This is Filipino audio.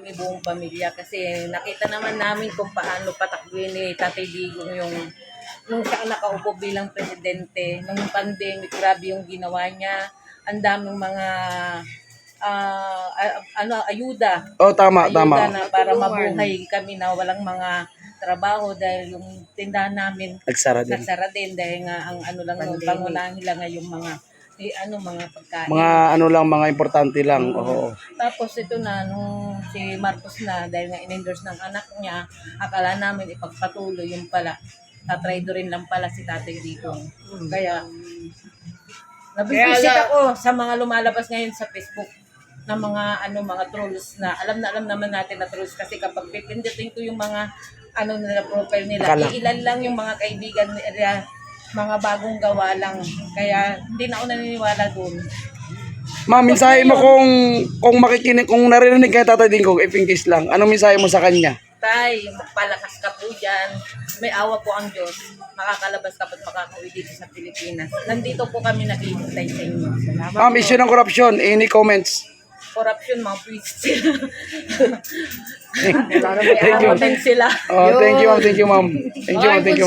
kami buong pamilya kasi nakita naman namin kung paano patakbuhin ni Tatay Digong yung nung siya nakaupo bilang presidente, nung pandemic, grabe yung ginawa niya. Ang daming mga ayuda. Oh, tama, Ayuda tama. na para mabuhay kami na walang mga trabaho dahil yung tindahan namin Nagsara din. nagsara din dahil nga ang ano lang noon, pangunahan nila nga yung mga mga pagkain. Mga ano lang, mga importante lang. Oo. Tapos ito na, nung si Marcos na, dahil nga in-endorse ng anak niya, akala namin ipagpatuloy yung pala. Tatraido rin lang pala si Tatay Digong. Kaya, nabibisit ako sa mga lumalabas ngayon sa Facebook na mga trolls na alam naman natin na trolls kasi kapag pipindutin ko yung mga nila profile nila, ilan lang yung mga kaibigan nila, mga bagong gawa lang. Kaya hindi na ako naniniwala doon. Ma'am, mensahe mo kung makikinig, kung narinig kay Tatay Digong, ipingkis lang. Anong mensahe mo sa kanya? Tay, magpalakas ka po dyan. May awa po ang Diyos. Makakalabas ka at makakauwi dito sa Pilipinas. Nandito po kami naghihintay sa inyo. Salamat Ma'am, issue ng korupsyon, any comments? Corruption, mga puwis sila. Thank you. May awa din sila. Oh, thank you, ma'am. Thank you, ma'am. Thank you, ma'am. Thank you.